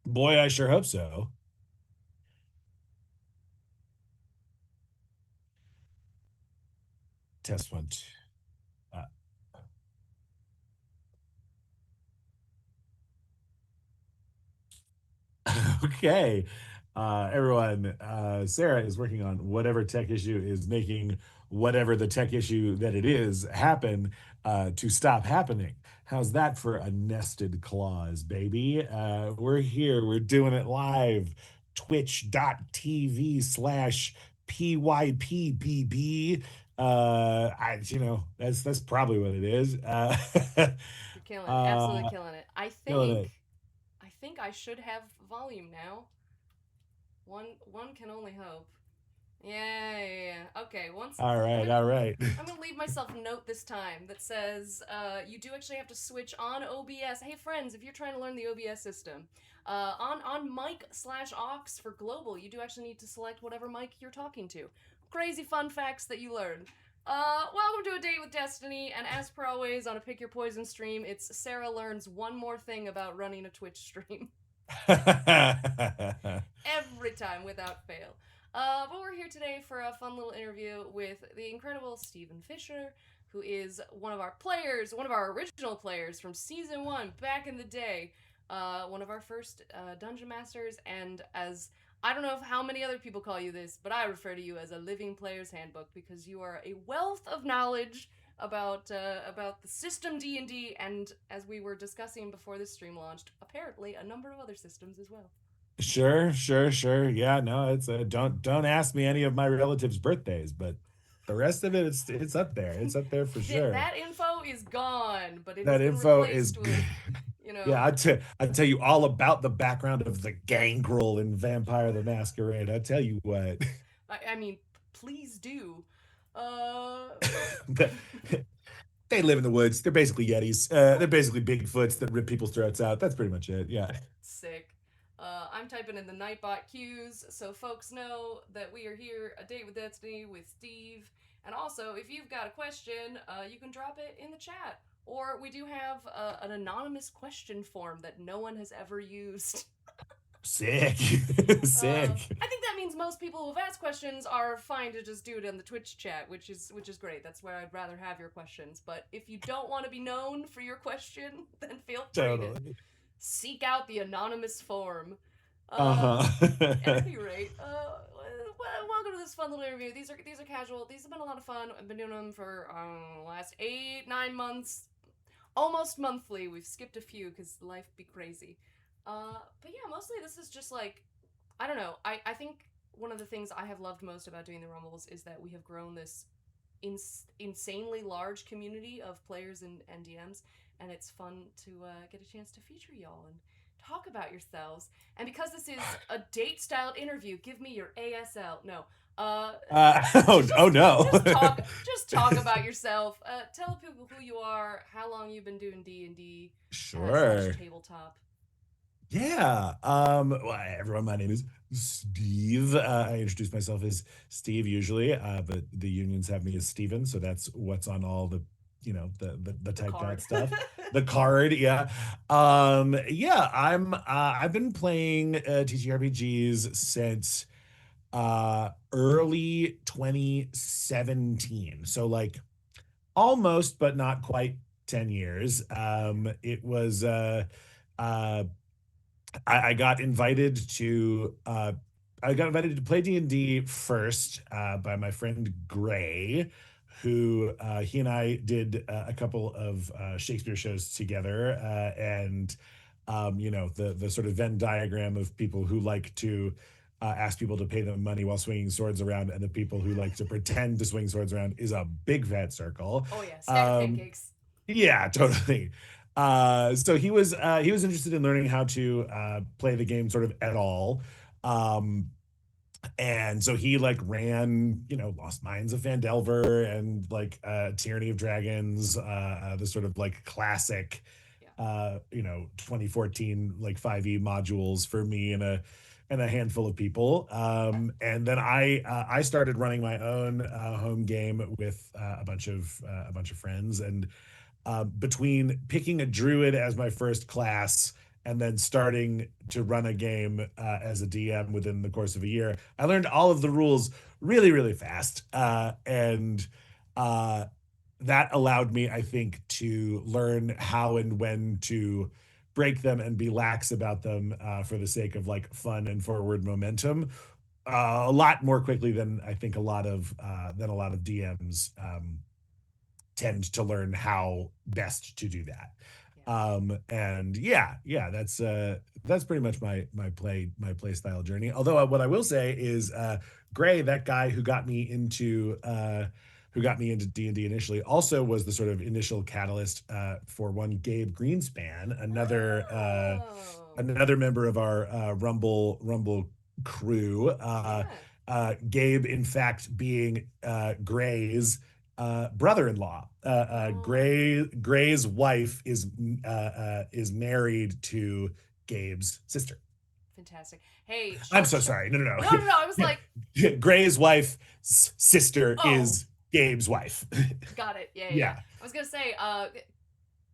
Boy, I sure hope so. Test one. Uh, okay. Everyone, Sarah is working on whatever tech issue is making whatever the tech issue that it is happen to stop happening. How's that for a nested clause, baby? We're here. We're doing it live. Twitch.tv/ PYPBB. That's probably what it is. You're killing it. Absolutely uh, killing it. Killing it. I think I should have volume now. One can only hope. Yeah. Okay. Once All I'm right, gonna all right. I'm gonna leave myself a note this time that says you do actually have to switch on OBS. Hey friends, if you're trying to learn the OBS system, on mic/aux for global, you do actually need to select whatever mic you're talking to. Crazy fun facts that you learn. Welcome to A Date with Destiny, and as per always on a Pick Your Poison stream, it's Sarah learns one more thing about running a Twitch stream. Every time without fail. But we're here today for a fun little interview with the incredible Stephen Fisher, who is one of our players, one of our original players from season one back in the day, one of our first dungeon masters, and as I don't know if how many other people call you this, but I refer to you as a living player's handbook because you are a wealth of knowledge about the system D&D, and as we were discussing before this stream launched, apparently a number of other systems as well. Sure, sure, sure. Yeah, no, it's don't ask me any of my relatives' birthdays, but the rest of it, it's up there. It's up there for sure. That info is gone, but it has That been info is replaced with, you yeah, know, I tell you all about the background of the gangrel in Vampire the Masquerade. I tell you what. I mean, please do. But The- they live in the woods. They're basically Yetis. They're basically Bigfoots that rip people's throats out. That's pretty much it. Yeah. sick. I'm typing in the Nightbot cues so folks know that we are here, A Date with Destiny with Steve. And also, if you've got a question, you can drop it in the chat. Or we do have an anonymous question form that no one has ever used. Sick. Sick. I think that means most people who've asked questions are fine to just do it in the Twitch chat, which is great. That's where I'd rather have your questions. But if you don't want to be known for your question, then feel free to Totally. seek out the anonymous form. Uh, at Uh-huh. any rate, welcome to this fun little interview. These are casual. These have been a lot of fun. I've been doing them for the last 8 9 months, almost monthly. We've skipped a few because life be crazy. But yeah, mostly this is just like I don't know. I think one of the things I have loved most about doing the Rumbles is that we have grown this insanely large community of players and DMs, and it's fun to get a chance to feature y'all and talk about yourselves. And because this is a date styled interview, give me your ASL. No, uh, Oh no. just talk about yourself. Tell people who you are, how long you've been doing D&D slash Sure. tabletop. Yeah. Well, everyone, my name is Steve. I introduce myself as Steve usually, but the unions have me as Steven, so that's what's on all the, the The typed out card. stuff. The card, yeah. Yeah, I've been playing TTRPGs since early 2017. So like almost, but not quite 10 years. It was uh I got invited to play D&D first by my friend Gray, who he and I did a couple of Shakespeare shows together, and the sort of Venn diagram of people who like to ask people to pay them money while swinging swords around, and the people who like to pretend to swing swords around is a big fat circle. Oh yeah, stack of Um, pancakes. yeah, totally. So he was interested in learning how to play the game sort of at all. Um, And so he like ran, Lost Mines of Phandelver and like Tyranny of Dragons, the sort of like classic, Yeah. 2014 like 5e modules for me and a handful of people. Okay. And then I started running my own home game with a bunch of friends, and between picking a druid as my first class and then starting to run a game as a DM within the course of a year, I learned all of the rules really, really fast. And uh, that allowed me, I think, to learn how and when to break them and be lax about them for the sake of like fun and forward momentum. A lot more quickly than I think a lot of DMs tend to learn how best to do that. Yeah. And yeah, that's pretty much my play style journey. Although what I will say is Gray, that guy who got me into D&D initially, also was the sort of initial catalyst for one Gabe Greenspan, Oh. another member of our Rumble crew. Yeah. Gabe, in fact, being Gray's brother-in-law. Oh. Gray's wife is married to Gabe's sister. Fantastic. Hey, I'm short. so sorry. No, no, No, no, no. I was like, no. Gray's wife's sister oh, is Gabe's wife. got it. Yeah, yeah, yeah. Yeah, I was gonna say,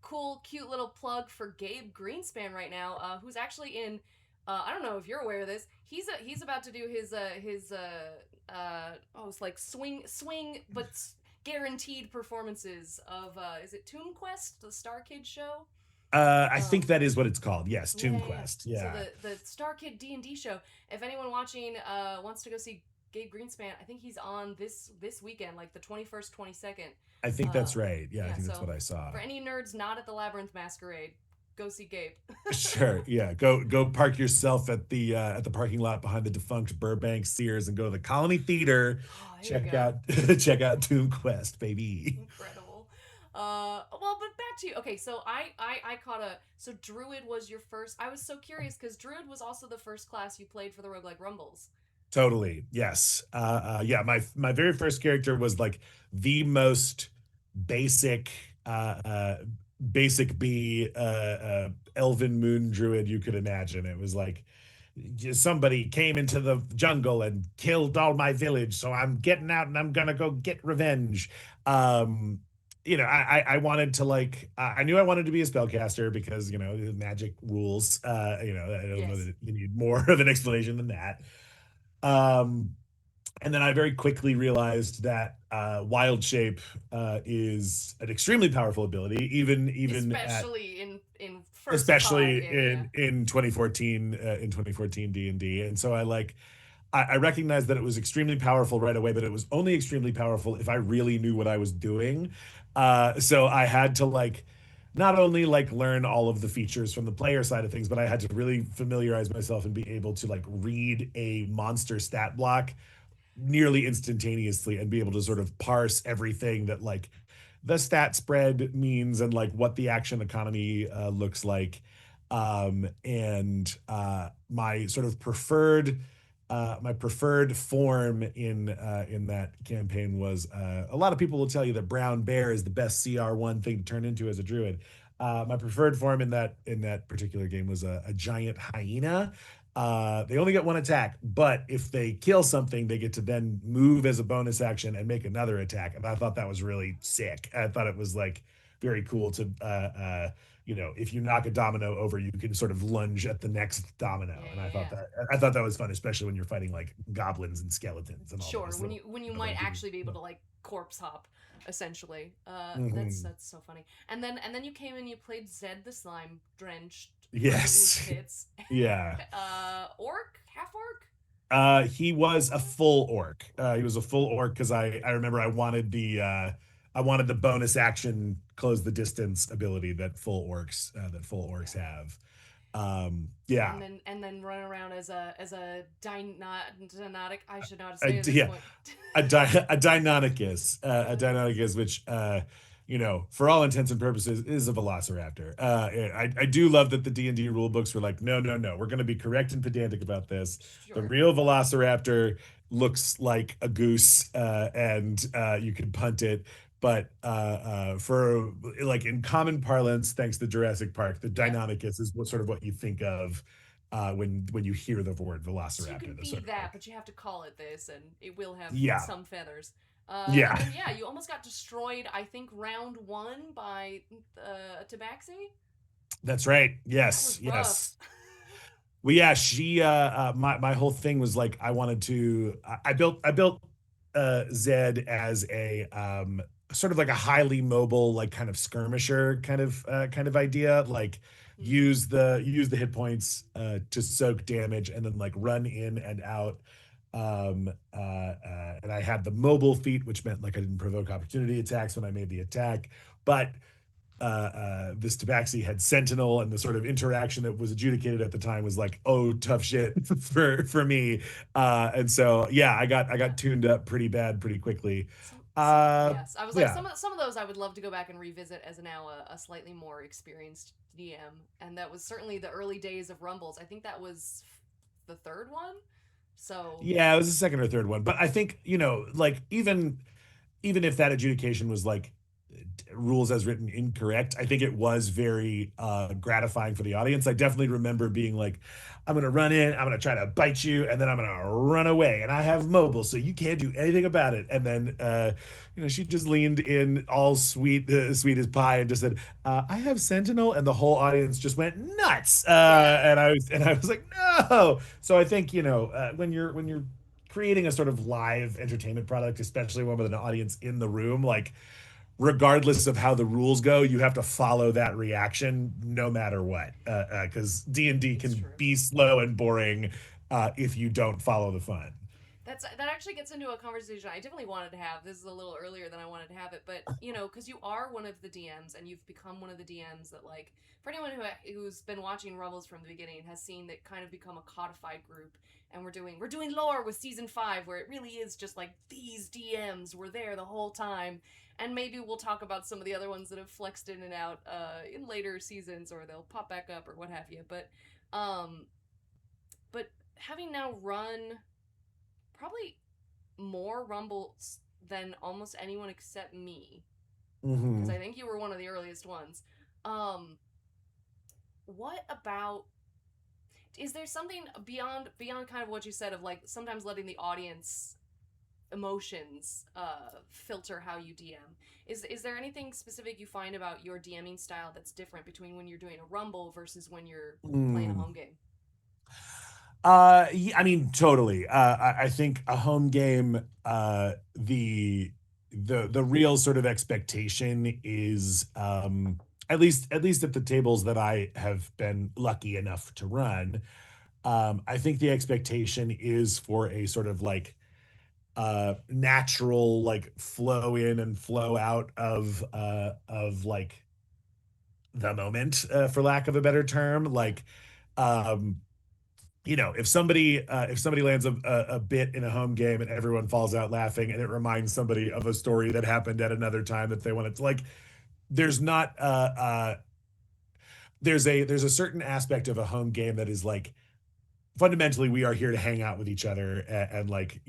cool, cute little plug for Gabe Greenspan right now, who's actually in. I don't know if you're aware of this. He's about to do it's like swing, but guaranteed performances of is it Tomb Quest, the Star Kid show? I think that is what it's called. Yes, Yeah, Tomb yeah, yeah. Quest. So Yeah, the Star Kid D&D show. If anyone watching wants to go see Gabe Greenspan, I think he's on this weekend, like the 21st, 22nd. I think Uh, that's right. Yeah, I yeah. think that's So what I saw. for any nerds not at the Labyrinth Masquerade, go see Gabe. Sure. Yeah. Go park yourself at the parking lot behind the defunct Burbank Sears and go to the Colony Theater. Oh, there you Check go. out check out Toon Quest, baby. Incredible. Well, but back to you. Okay, so I caught a. So Druid was your first. I was so curious because Druid was also the first class you played for the Roguelike Rumbles. Totally. Yes. Yeah, my very first character was like the most basic basic B elven moon druid you could imagine. It was like somebody came into the jungle and killed all my village, so I'm getting out and I'm gonna go get revenge. Um I wanted to like I knew I wanted to be a spellcaster because magic rules. I don't know Yes. that you need more of an explanation than that. Um, and then I very quickly realized that Wild Shape is an extremely powerful ability, even at Especially in first to five. especially Yeah, yeah, yeah. in 2014 D&D. And so I recognized that it was extremely powerful right away, but it was only extremely powerful if I really knew what I was doing. So I had to like not only like learn all of the features from the player side of things, but I had to really familiarize myself and be able to like read a monster stat block nearly instantaneously and be able to sort of parse everything that like the stat spread means and like what the action economy looks like. And my sort of preferred my preferred form in that campaign was a lot of people will tell you that brown bear is the best CR1 thing to turn into as a druid. My preferred form in that particular game was a giant hyena. They only get one attack, but if they kill something, they get to then move as a bonus action and make another attack. And I thought that was really sick. I thought it was like very cool to if you knock a domino over, you can sort of lunge at the next domino. Yeah, And yeah, yeah. I thought that was fun, especially when you're fighting like goblins and skeletons and all Sure, those when little you might funky. actually be able to like corpse hop, essentially. Mhm. That's so funny. And then you came and you played Zed the Slime drenched for the ooze Yes. pits. Yeah. Orc, half orc. He was a full orc. He was a full orc because I remember I wanted the bonus action close the distance ability that full orcs Yeah. have. Yeah. And then run around as a dynotic. I should know how to say it at this Yeah, point. a Deinonychus, Deinonychus. which for all intents and purposes, is a velociraptor. I do love that the D&D rule books were like, no, no, no, we're going to be correct and pedantic about this. The Sure. real velociraptor looks like a goose, and you can punt it. But for like in common parlance, thanks to Jurassic Park, the Yeah. Deinonychus is what you think of when you hear the word So you can velociraptor. The be sort of that, like, but you have to call it this, and it will have yeah, some feathers. And yeah, then yeah, you almost got destroyed. I think round one by Tabaxi. that's right. That Yes, was rough. yes. Well, yeah, she my whole thing was like I wanted to I built Zed as a sort of like a highly mobile, like kind of skirmisher kind of idea, like Hmm. use the hit points to soak damage and then like run in and out. And I had the mobile feat, which meant like I didn't provoke opportunity attacks when I made the attack, but this tabaxi had sentinel, and the sort of interaction that was adjudicated at the time was like, oh, tough shit for me. And so yeah, I got Yeah. tuned up pretty bad pretty quickly. Some uh yes, I was like yeah, some of those I would love to go back and revisit as now a slightly more experienced DM, and that was certainly the early days of Rumbles. I think that was the third one. So yeah, it was the second or third one, but I think like even if that adjudication was like rules as written incorrect, I think it was very gratifying for the audience. I definitely remember being like, I'm gonna run in, I'm gonna try to bite you, and then I'm gonna run away, and I have mobile, so you can't do anything about it. And then she just leaned in all sweet, sweet as pie, and just said, I have sentinel, and the whole audience just went nuts. yeah, And I was like, no. So I think when you're creating a sort of live entertainment product, especially one with an audience in the room, like regardless of how the rules go, you have to follow that reaction no matter what. Because D&D it's can true. be slow and boring if you don't follow the fun. That actually gets into a conversation I definitely wanted to have. This is a little earlier than I wanted to have it, but because you are one of the DMs and you've become one of the DMs that, like, for anyone who's been watching Rebels from the beginning, has seen that kind of become a codified group. And we're doing lore with season 5, where it really is just like these DMs were there the whole time. And maybe we'll talk about some of the other ones that have flexed in and out in later seasons, or they'll pop back up or what have you. Um, but having now run probably more Rumbles than almost anyone except me, because Hmm. I think you were one of the earliest ones. Um, what about? Is there something beyond kind of what you said of like sometimes letting the audience emotions filter how you DM? Is there anything specific you find about your DMing style that's different between when you're doing a Rumble versus when you're playing a Mm. home game? Yeah, I mean, totally. I think a home game, the real sort of expectation is, at least at the tables that I have been lucky enough to run, I think the expectation is for a sort of like natural like flow in and flow out of like the moment, for lack of a better term. Yeah, Like um if somebody lands a bit in a home game and everyone falls out laughing, and it reminds somebody of a story that happened at another time that they wanted to, like, there's not there's a certain aspect of a home game that is like, fundamentally we are here to hang out with each other, and like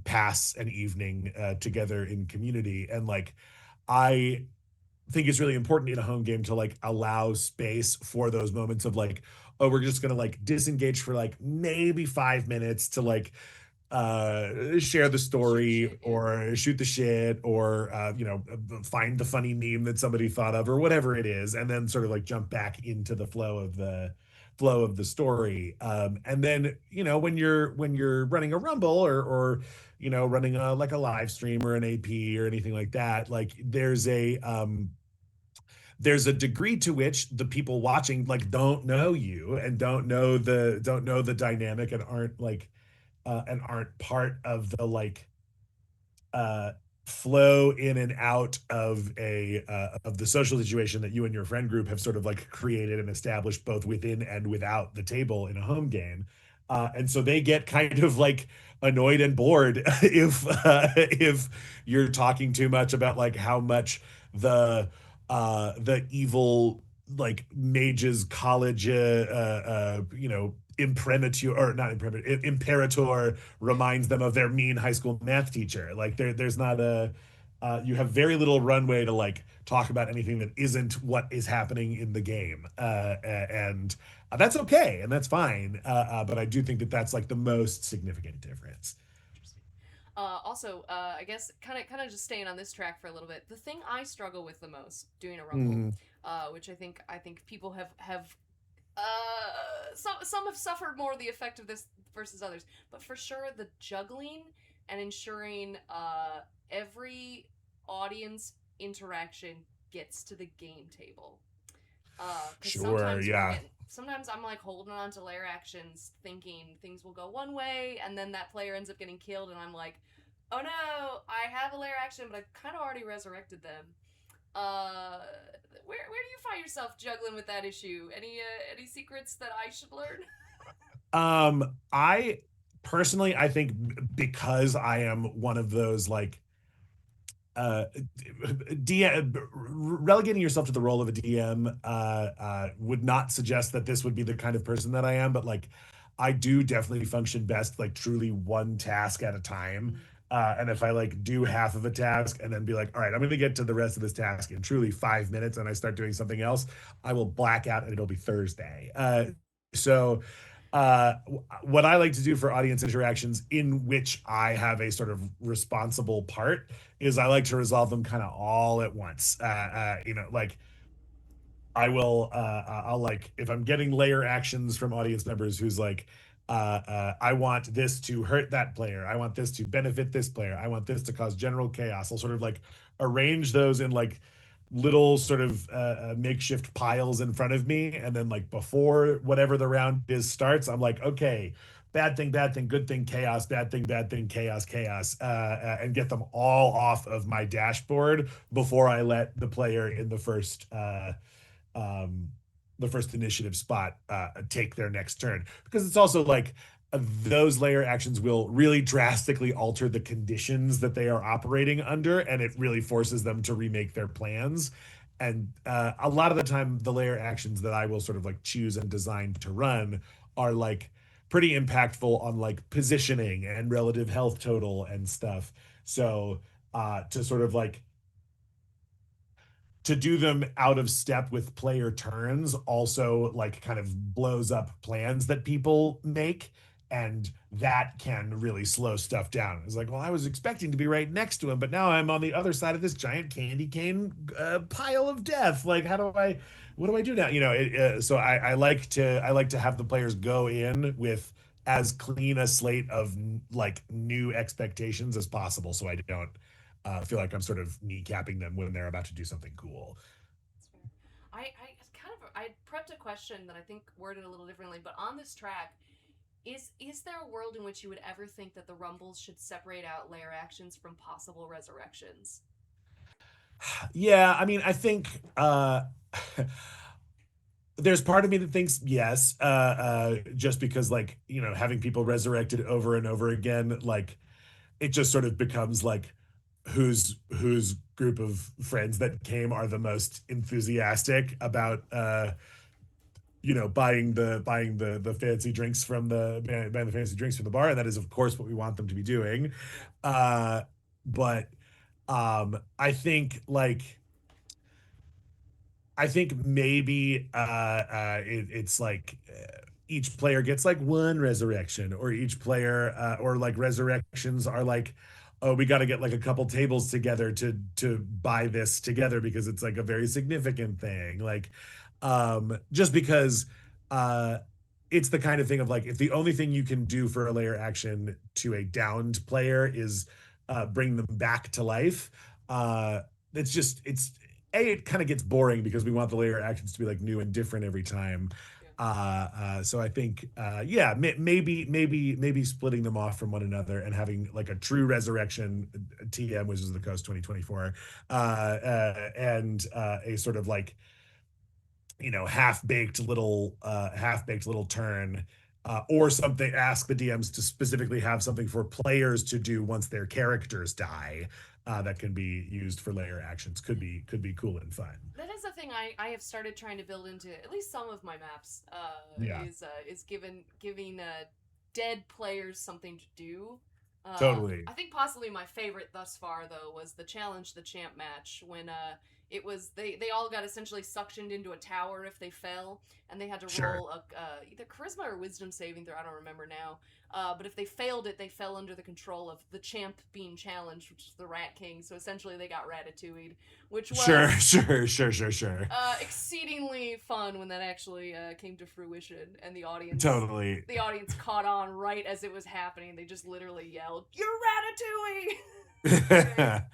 pass an evening together in community. And like I think it's really important in a home game to like allow space for those moments of like, oh, we're just gonna like disengage for like maybe 5 minutes to like share the shoot the story shit. Yeah, or shoot the shit, or find the funny meme that somebody thought of or whatever it is, and then sort of like jump back into the flow of the story. And then when you're running a rumble, or running a like a live stream or an AP or anything like that, like there's a degree to which the people watching like don't know you and don't know the dynamic, and aren't part of the like flow in and out of the social situation that you and your friend group have sort of like created and established both within and without the table in a home game. And so they get kind of like annoyed and bored if you're talking too much about like how much the evil like mages college imprimatur or not imprimatur imperator reminds them of their mean high school math teacher. Like there's not a you have very little runway to like talk about anything that isn't what is happening in the game, and that's okay and that's fine. But I do think that that's like the most significant difference. Interesting. Also, I guess kind of just staying on this track for a little bit. The thing I struggle with the most doing a rumble, Mm, which I think people have some have suffered more the effect of this versus others, but for sure the juggling and ensuring every audience interaction gets to the game table. Because sure, yeah. sometimes I'm like holding on to layer actions, thinking things will go one way, and then that player ends up getting killed, and I'm like, oh no, I have a layer action, but I've kind of already resurrected them. Uh, where do you find yourself juggling with that issue? Any secrets that I should learn? I personally, I think because I am one of those like uh relegating yourself to the role of a DM would not suggest that this would be the kind of person that I am, but like I do definitely function best like truly one task at a time. Mm, And if I like do half of a task and then be like, all right, I'm going to get to the rest of this task in truly 5 minutes, and I start doing something else, I will black out and it'll be Thursday. So what I like to do for audience interactions in which I have a sort of responsible part is I like to resolve them kind of all at once. Like I'll like if I'm getting layer actions from audience members who's like I want this to hurt that player, I want this to benefit this player, I want this to cause general chaos. I'll sort of like arrange those in like little sort of makeshift piles in front of me, and then like before whatever the round is starts, I'm like, okay, bad thing, good thing, chaos, bad thing, chaos, chaos, and get them all off of my dashboard before I let the player in um, the first initiative spot take their next turn, because it's also like those layer actions will really drastically alter the conditions that they are operating under, and it really forces them to remake their plans. And a lot of the time the layer actions that I will sort of like choose and design to run are like pretty impactful on like positioning and relative health total and stuff. So to sort of like to do them out of step with player turns also like kind of blows up plans that people make, and that can really slow stuff down. It's like, well, I was expecting to be right next to him, but now I'm on the other side of this giant candy cane pile of death. Like, how do I what do I do now? So I like to have the players go in with as clean a slate of like new expectations as possible, so I don't feel like I'm sort of kneecapping them when they're about to do something cool. that's fair. I prepped a question that I think worded a little differently, but on this track, is there a world in which you would ever think that the rumbles should separate out layer actions from possible resurrections? Yeah, I mean, I think there's part of me that thinks yes, just because like having people resurrected over and over again, like it just sort of becomes like whose group of friends that came are the most enthusiastic about buying the fancy drinks from buying the fancy drinks from the bar, and that is of course what we want them to be doing. Yeah. But I think like I think maybe it's like each player gets like one resurrection, or each player or like resurrections are like, oh, we got to get like a couple tables together to buy this together because it's like a very significant thing. Like just because uh it's the kind of thing of like if the only thing you can do for a layer action to a downed player is bring them back to life, uh it's it kind of gets boring because we want the layer actions to be like new and different every time. Yeah. So I think, yeah, maybe splitting them off from one another and having like a true resurrection TM, which is the Coast 2024, and a sort of like half baked little turn or something, ask the DMs to specifically have something for players to do once their characters die, that can be used for layer actions. Could be cool and fun. That is a thing I have started trying to build into at least some of my maps. Yeah, Is giving dead players something to do. totally. I think possibly my favorite thus far though was the challenge the champ match when it was they all got essentially suctioned into a tower if they fell, and they had to Sure. roll a either charisma or wisdom saving throw. I don't remember now. But if they failed it, they fell under the control of the champ being challenged, which is the Rat King. So essentially, they got ratatouille'd, which Sure, was sure. exceedingly fun when that actually came to fruition, and Totally. the audience caught on right as it was happening. They just literally yelled, "You're Ratatouille!"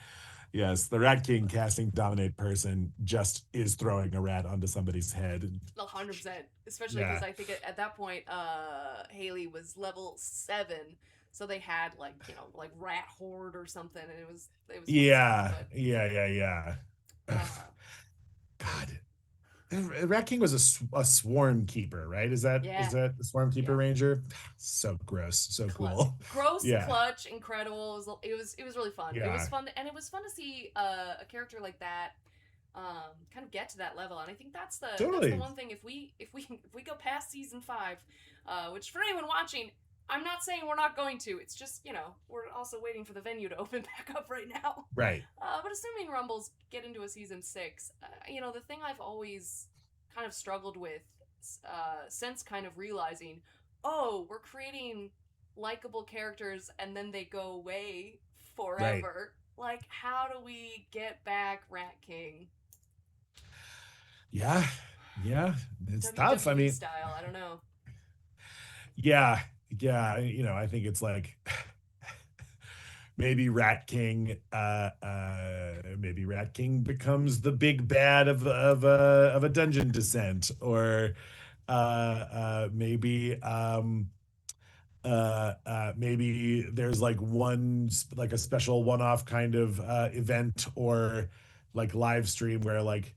Yes, the Rat King casting Dominate Person just is throwing a rat onto somebody's head. 100%. Especially because Yeah. I think at that point, Haley was level 7, so they had like like Rat Horde or something, and it was fun stuff. Yeah. But Yeah. uh, God. Rat King was a swarm keeper, right? Is yeah, that the swarm keeper yeah. ranger? So gross, so cool. Gross, Yeah. clutch, incredible. It was really fun. It was Yeah. fun, and it was fun to see a character like that kind of get to that level. And I think that's the Totally. one thing. If we go past season 5, which for anyone watching, I'm not saying we're not going to. It's just we're also waiting for the venue to open back up right now. Right. But assuming Rumbles get into a season 6, the thing I've always kind of struggled with since kind of realizing, oh, we're creating likable characters and then they go away Right. forever. Like, how do we get back Rat King? Yeah. Yeah. It's tough. I WWE mean, style, I don't know. yeah. Yeah. I think it's like maybe Rat King becomes the big bad of a dungeon descent, or maybe there's like like a special one-off kind of event or like live stream where like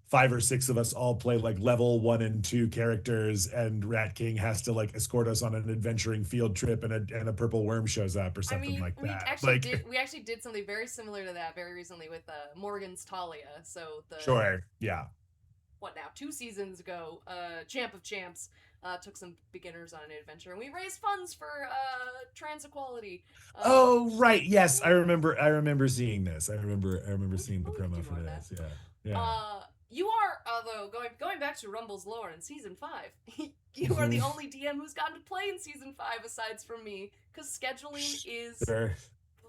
5 or 6 of us all play like level 1 and 2 characters, and Rat King has to like escort us on an adventuring field trip, and a purple worm shows up or I something mean, like that. Like, we actually did something very similar to that very recently with Morgan's Talia. So the sure, yeah. what now 2 seasons ago, Champ of Champs took some beginners on an adventure, and we raised funds for trans equality. Oh, right. Yes, Yeah, I remember seeing this. I remember seeing the we can do promo for more of that. this. Yeah. Yeah. You are, though, going back to Rumble's lore in season 5. You are the Mhm. only DM who's gotten to play in season 5 aside from me, because scheduling is Sure.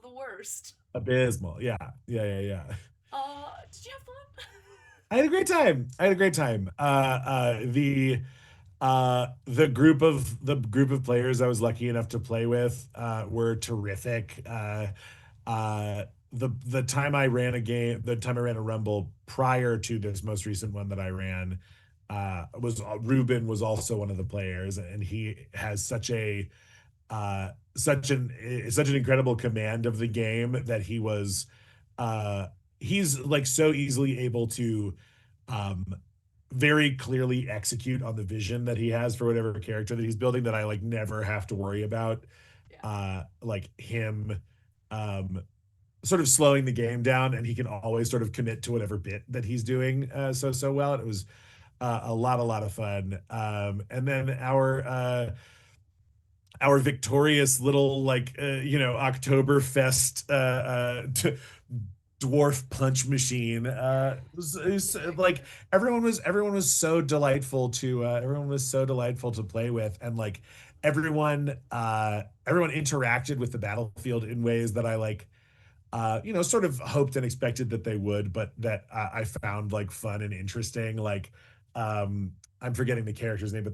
the worst. Abysmal. Yeah. Yeah. Did you have fun? I had a great time. I had a great time. The group of players I was lucky enough to play with were terrific. The time I ran a Rumble prior to this most recent one that I ran, was Ruben was also one of the players, and he has such an incredible command of the game that uh he's like so easily able to um very clearly execute on the vision that he has for whatever character that he's building, that I like never have to worry about Yeah. like him um sort of slowing the game down, and he can always sort of commit to whatever bit that he's doing so well. And it was a lot of fun. And then our victorious little like Oktoberfest dwarf punch machine like everyone was so delightful to play with, and like everyone interacted with the battlefield in ways that I like sort of hoped and expected that they would, but that I found like fun and interesting. Like, I'm forgetting the character's name,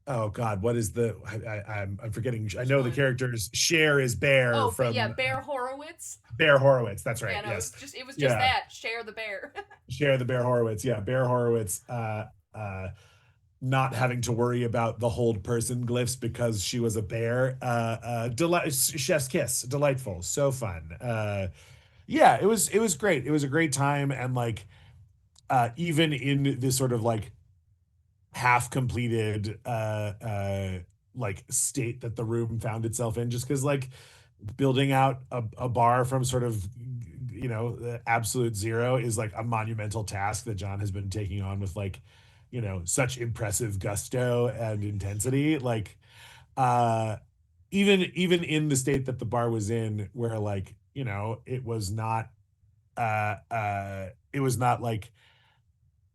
oh God, what is the? I'm forgetting. I Which know the one? character's Cher is Bear Oh, but yeah, from Bear Horowitz. Bear Horowitz. That's right. Yeah, no, Yes. it was just Yeah. that share the bear. Cher the Bear Horowitz. Yeah. Bear Horowitz. Not having to worry about the hold person glyphs because she was a bear. Chef's kiss, delightful, so fun. Yeah, it was great. It was a great time, and like even in this sort of like half completed like state that the room found itself in, just because like building out a bar from sort of absolute zero is like a monumental task that John has been taking on with like such impressive gusto and intensity. Like uh even in the state that the bar was in, where like it was not like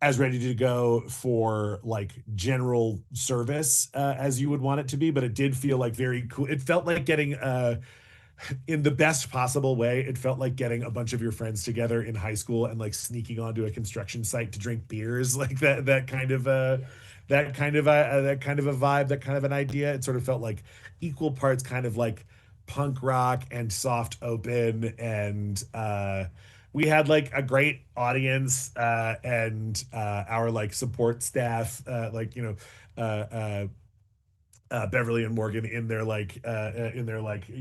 as ready to go for like general service as you would want it to be, but it did feel like very cool. It felt like getting in the best possible way. It felt like getting a bunch of your friends together in high school and like sneaking onto a construction site to drink beers, like Yes. that kind of a vibe, that kind of an idea. It sort of felt like equal parts kind of like punk rock and soft open, and we had like a great audience, and our like support staff, uh, uh, Beverly and Morgan in their like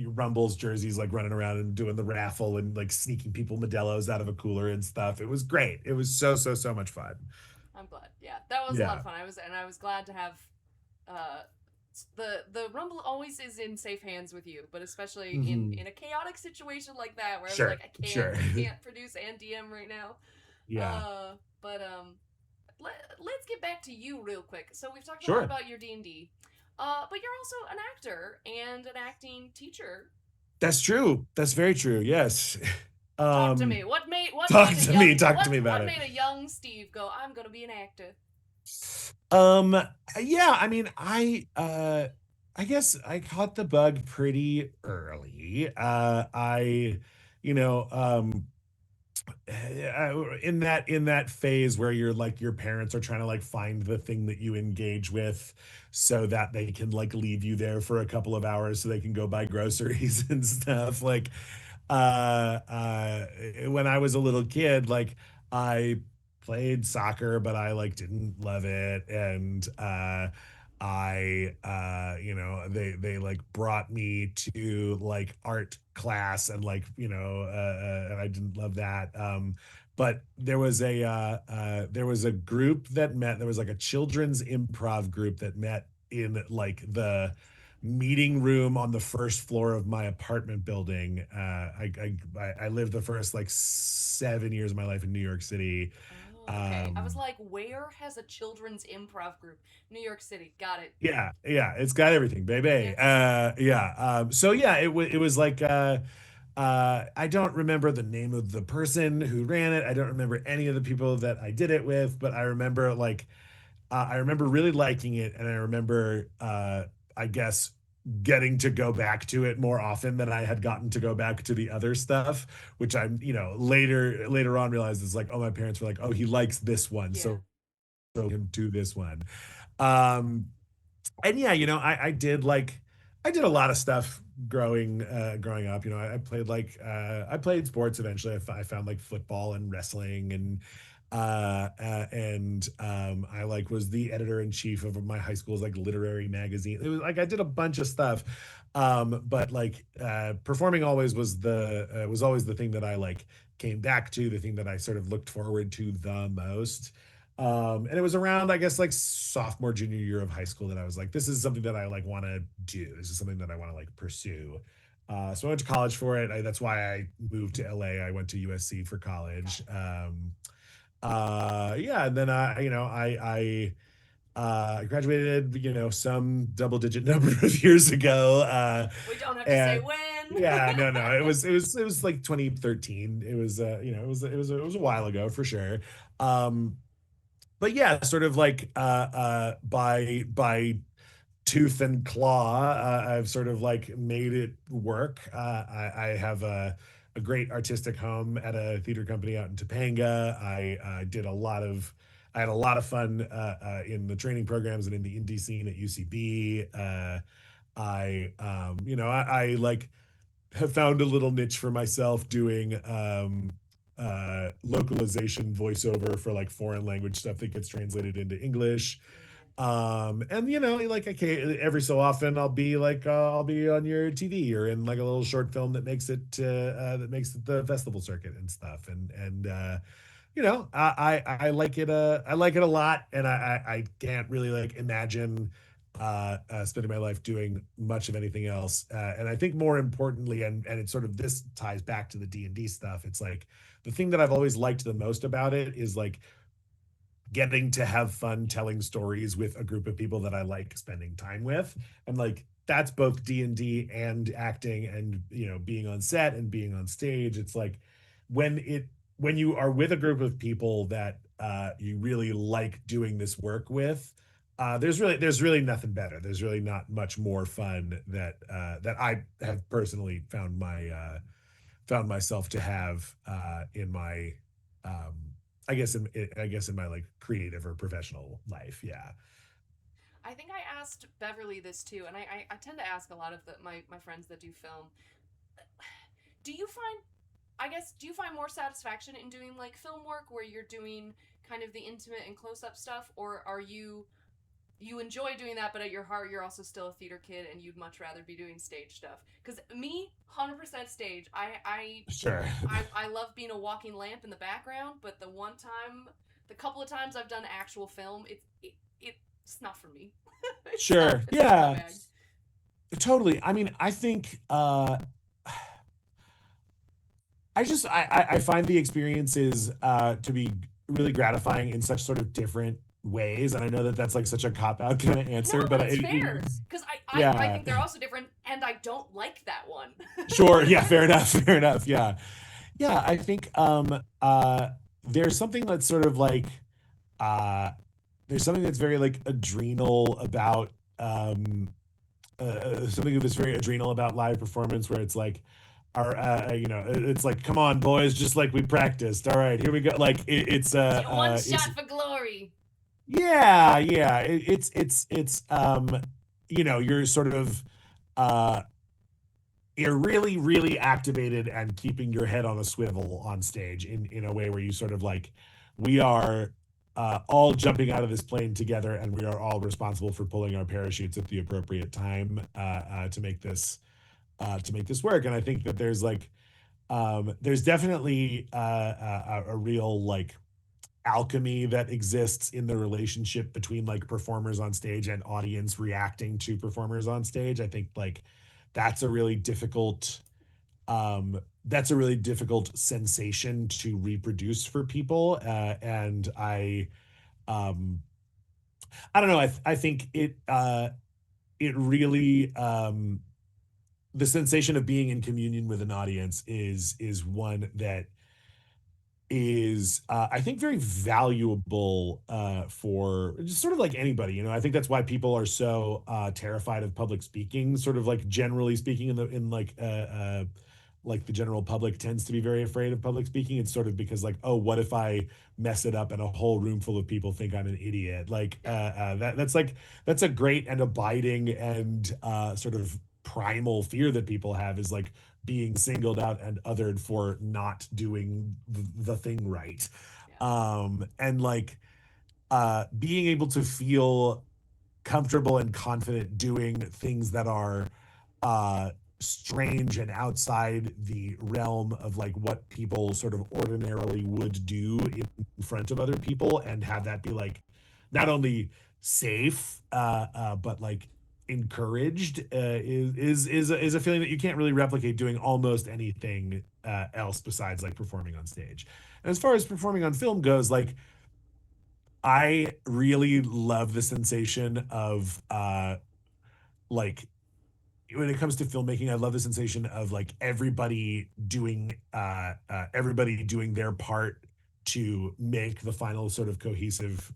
Rumbles jerseys, like running around and doing the raffle and like sneaking people Modelo's out of a cooler and stuff. It was great. It was so much fun. I'm glad. Yeah, that was a lot Yeah. of fun. I was glad to have uh the rumble always is in safe hands with you, but especially Hmm. in a chaotic situation like that where I was like Sure. Sure. I can't produce and DM right now. Yeah. But let's get back to you real quick. So we've talked a lot Sure. about your D&D. But you're also an actor and an acting teacher. That's true. That's very true. Yes. Talk to me. Um, What made a young talk to me about what it. made a young Steve go, I'm going to be an actor? Um, yeah, I mean, I guess I caught the bug pretty early. You know, in that phase where you're like your parents are trying to like find the thing that you engage with so that they can like leave you there for a couple of hours so they can go buy groceries and stuff. Like when I was a little kid, like I played soccer, but I like didn't love it. And they like brought me to like art class, and like and I didn't love that. But there was a group that met. There was like a children's improv group that met in like the meeting room on the first floor of my apartment building. I lived the first like 7 years of my life in New York City. Oh, okay. I was Um, like, where has a children's improv group? New York City. Got it. yeah, it's got everything, baby. Yes. Yeah. So yeah, it was like I don't remember the name of the person who ran it. I don't remember any of the people that I did it with, but I remember really liking it, and I remember, I guess, getting to go back to it more often than I had gotten to go back to the other stuff, which I'm, later on realized is like, oh, my parents were like, oh, he likes this one, Yeah. so him do this one. Um, and yeah, I did a lot of stuff growing up. I played sports eventually. I found like football and wrestling, and I like was the editor in chief of my high school's like literary magazine. It was like I did a bunch of stuff. But like performing always was always the thing that I like came back to, the thing that I sort of looked forward to the most. And it was around, I guess, like sophomore, junior year of high school that I was like, this is something that I like want to do. This is something that I want to like pursue. So I went to college for it. That's why I moved to LA. I went to USC for Got college. it. Yeah, and then I graduated, some double digit number of years ago. We don't have to say And when. yeah, no, it was like 2013. It was, it was a while ago for sure. Um, but yeah, sort of like by tooth and claw, I've sort of like made it work. I have a great artistic home at a theater company out in Topanga. I had a lot of fun in the training programs and in the indie scene at UCB. I like have found a little niche for myself doing localization voiceover for like foreign language stuff that gets translated into English. Brilliant. And like okay, every so often I'll be on your TV or in like a little short film that makes it the festival circuit and stuff. I like it. I like it a lot, and I can't really like imagine spending my life doing much of anything else. And I think more importantly, and it's sort of this ties back to the D&D stuff. It's like the thing that I've always liked the most about it is like getting to have fun telling stories with a group of people that I like spending time with. And like that's both D&D and acting and being on set and being on stage. It's like when it when you are with a group of people that you really like doing this work with, there's really nothing better. There's really not much more fun that I have personally found myself to have in my um I guess in my like creative or professional life. Yeah. I think I asked Beverly this too, and I tend to ask a lot of my friends that do film. Do you find, I guess, do you find more satisfaction in doing like film work where you're doing kind of the intimate and close up stuff, or are you enjoy doing that, but at your heart you're also still a theater kid and you'd much rather be doing stage stuff? Because me, 100% stage. Sure. I love being a walking lamp in the background, but the couple of times I've done actual film, it's not for me. Sure. It's not my Yeah. bag. Totally. I mean, I think I find the experiences to be really gratifying in such sort of different ways, and I know that that's like such a cop out kind of No, answer, but but it's fair because I yeah. think they're also different, and I don't like that one. Sure. Yeah. Fair enough. Fair enough. Yeah. Yeah. I think there's something that's sort of like uh there's something that's very like adrenal about something that's very adrenal about live performance where it's like our it's like come on boys, just like we practiced, all right, here we go, like One it's shot for glory. yeah, you're sort of uh you're really really activated and keeping your head on a swivel on stage in a way where you sort of like we are all jumping out of this plane together and we are all responsible for pulling our parachutes at the appropriate time to make this work. And I think that there's definitely a real like alchemy that exists in the relationship between like performers on stage and audience reacting to performers on stage. I think like that's a really difficult that's a really difficult sensation to reproduce for people. And um I don't know, I think it really the sensation of being in communion with an audience is one that is I think very valuable for just sort of like anybody. I think that's why people are so terrified of public speaking, sort of like generally speaking in like the general public tends to be very afraid of public speaking. It's sort of because like, oh, what if I mess it up and a whole room full of people think I'm an idiot? Like Yeah, that's a great and abiding and sort of primal fear that people have, is like being singled out and othered for not doing the thing right. yeah, And like being able to feel comfortable and confident doing things that are uh strange and outside the realm of like what people sort of ordinarily would do in front of other people, and have that be like not only safe but like encouraged, is a feeling that you can't really replicate doing almost anything else besides like performing on stage. And as far as performing on film goes, like I really love the sensation of like when it comes to filmmaking, I love the sensation of like everybody doing their part to make the final sort of cohesive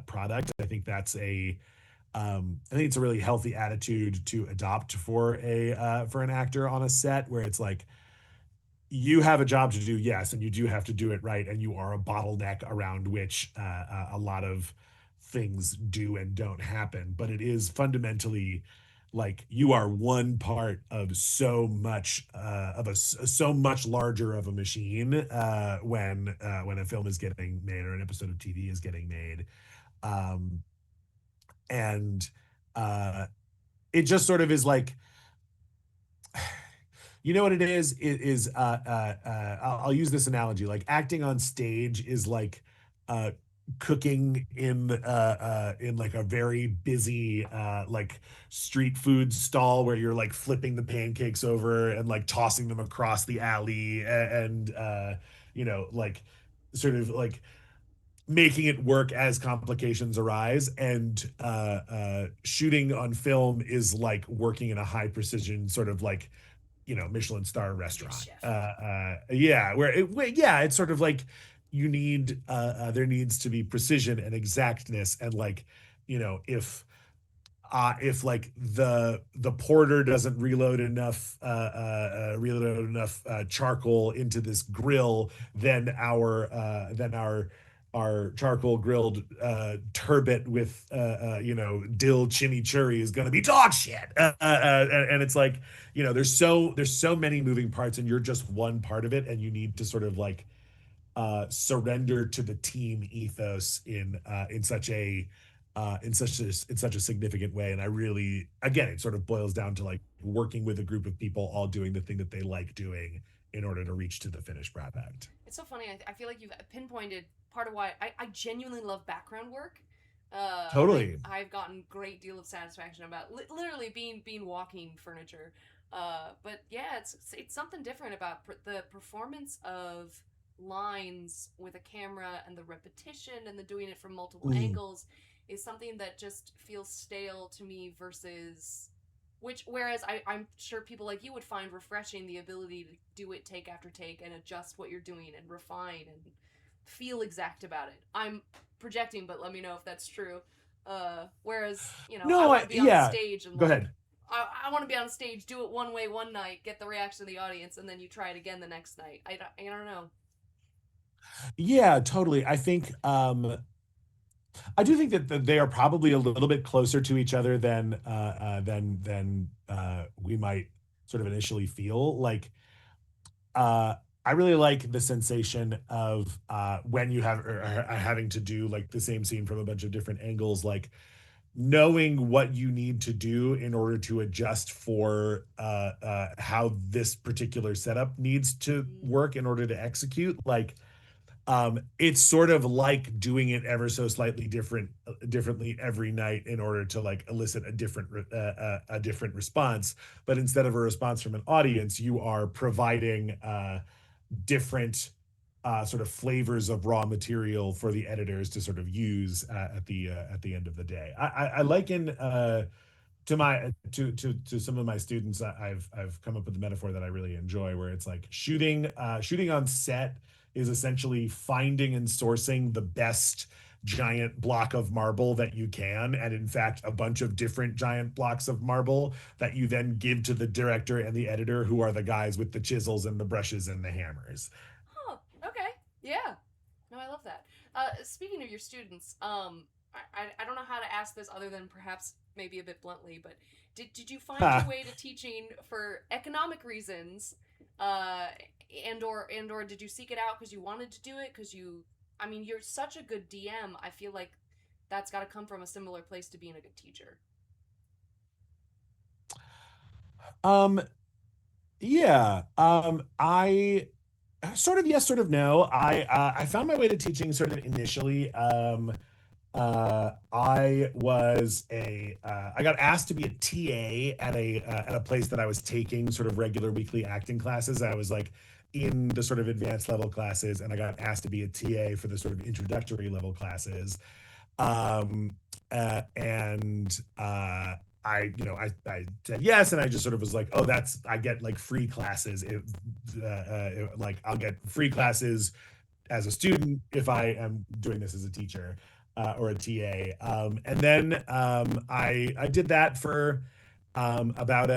product. I think it's a really healthy attitude to adopt for an actor on a set, where it's like you have a job to do, yes, and you do have to do it right, and you are a bottleneck around which a lot of things do and don't happen. But it is fundamentally like you are one part of so much larger of a machine when a film is getting made or an episode of TV is getting made. Um, and it just sort of is like you know what it is? It is I'll use this analogy. Like acting on stage is like uh cooking in like a very busy like street food stall where you're like flipping the pancakes over and like tossing them across the alley and you know, like sort of like making it work as complications arise. And shooting on film is like working in a high precision sort of like, you know, Michelin star Yes, restaurant. chef. Yeah, yeah, it's sort of like you need there needs to be precision and exactness and like, you know, if like the porter doesn't reload enough charcoal into this grill, then our charcoal grilled turbot with you know, dill chimichurri is going to be dog shit. And it's like, you know, there's so many moving parts and you're just one part of it, and you need to sort of like surrender to the team ethos in such a significant way. And I really, again, it sort of boils down to like working with a group of people all doing the thing that they like doing in order to reach to the finished product. It's so funny. I feel like you've pinpointed part of why I genuinely love background work. Totally. I've gotten great deal of satisfaction about literally being walking furniture. But yeah, it's something different about the performance of lines with a camera and the repetition and the doing it from multiple Mm. angles is something that just feels stale to me versus which whereas I'm sure people like you would find refreshing the ability to do it take after take and adjust what you're doing and refine and feel exact about it. I'm projecting, but let me know if that's true. Whereas, you know, I No, want to be on yeah, stage and go like ahead. I want to be on stage, do it one way one night, get the reaction of the audience, and then you try it again the next night. I don't know. Yeah, totally. I do think that they are probably a little bit closer to each other than we might sort of initially feel. Like uh I really like the sensation of when you are having to do like the same scene from a bunch of different angles, like knowing what you need to do in order to adjust for how this particular setup needs to Mm, work in order to execute. Like it's sort of like doing it ever so slightly differently every night in order to like elicit a different response. But instead of a response from an audience, you are providing different sort of flavors of raw material for the editors to sort of use at the end of the day. I liken to some of my students, I've come up with a metaphor that I really enjoy, where it's like shooting on set is essentially finding and sourcing the best giant block of marble that you can, and in fact a bunch of different giant blocks of marble that you then give to the director and the editor, who are the guys with the chisels and the brushes and the hammers. huh. Okay. Yeah. No, I love that. Speaking of your students, I don't know how to ask this other than perhaps maybe a bit bluntly, but did you find your way to teaching for economic reasons, uh, and or did you seek it out because you wanted to do it? Because you, I mean, you're such a good DM. I feel like that's got to come from a similar place to being a good teacher. um yeah, I sort of yes, sort of no. I found my way to teaching sort of initially. I got asked to be a TA at a place that I was taking sort of regular weekly acting classes. I was like in the sort of advanced level classes, and I got asked to be a TA for the sort of introductory level classes. um and I said yes, and I just sort of was like, oh, that's, I get like free classes if like I'll get free classes as a student if I am doing this as a teacher or a TA. And then I did that for about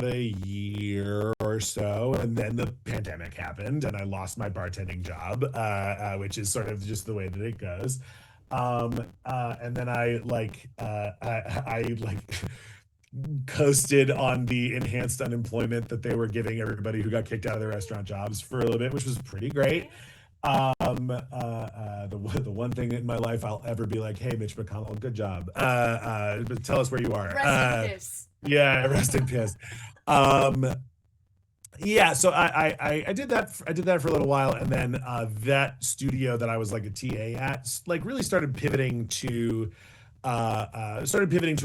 a year or so, and then the pandemic happened, and I lost my bartending job, which is sort of just the way that it goes. And then I like coasted on the enhanced unemployment that they were giving everybody who got kicked out of their restaurant jobs for a little bit, which was pretty great. Yeah. The one thing in my life I'll ever be like, hey, Mitch McConnell, good job. But tell us where you are. Rest in piss. Yeah, rest in peace. Um, Yeah, so I did that. I did that for a little while, and then that studio that I was like a TA at, like really started pivoting to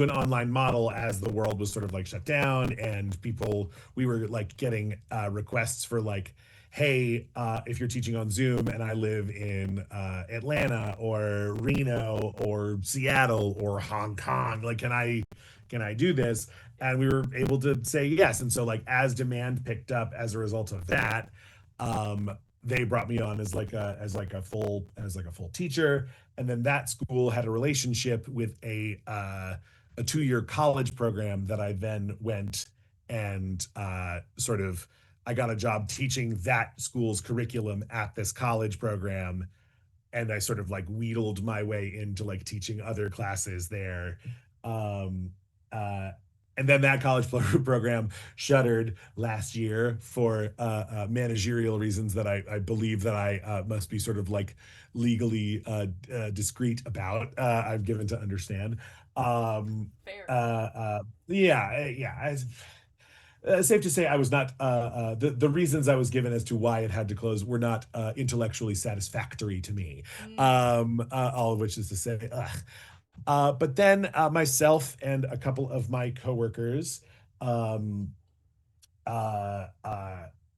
an online model as the world was sort of like shut down, and people we were like getting requests for like, hey, if you're teaching on Zoom and I live in Atlanta or Reno or Seattle or Hong Kong, like, can I do this? And we were able to say yes. And so like as demand picked up as a result of that, they brought me on as like a full teacher. And then that school had a relationship with a 2 year college program that I then went and sort of I got a job teaching that school's curriculum at this college program, and I sort of like wheedled my way into like teaching other classes there. Um, uh, and then that college program shuttered last year for managerial reasons that I believe that I must be sort of like legally discreet about. I've given to understand. Um, Fair. yeah. Safe to say I was not the reasons I was given as to why it had to close were not intellectually satisfactory to me. Mm. All of which is to say, ugh. But then myself and a couple of my coworkers um,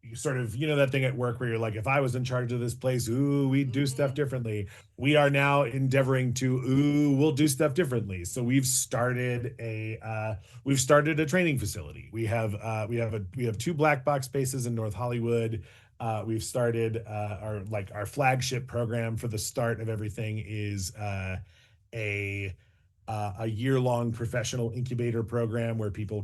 you sort of, you know, that thing at work where you're like, if I was in charge of this place, ooh, we'd do stuff Mm-hmm. differently. We are now endeavoring to, ooh, we'll do stuff differently. So we've started a training facility. We have two black box spaces in North Hollywood. We've started our flagship program for the start of everything is a a year-long professional incubator program where people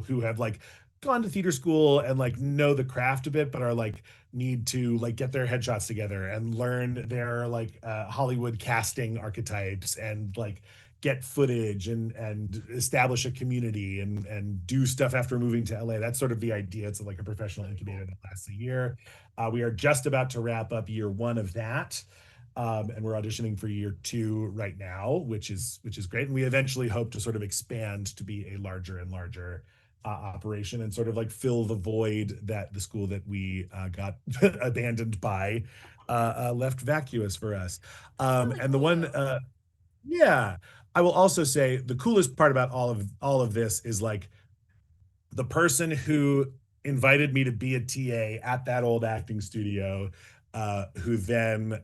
who have like gone to theater school and like know the craft a bit but are like need to like get their headshots together and learn their like Hollywood casting archetypes and like get footage and establish a community and do stuff after moving to LA. That's sort of the idea. It's like a professional Very incubator cool. that lasts a year. We are just about to wrap up year one of that, and we're auditioning for year two right now, which is great. And we eventually hope to sort of expand to be a larger and larger operation and sort of like fill the void that the school that we got abandoned by left vacuous for us. That's really And the cool one, though. yeah, I will also say the coolest part about all of this is like the person who invited me to be a TA at that old acting studio, who then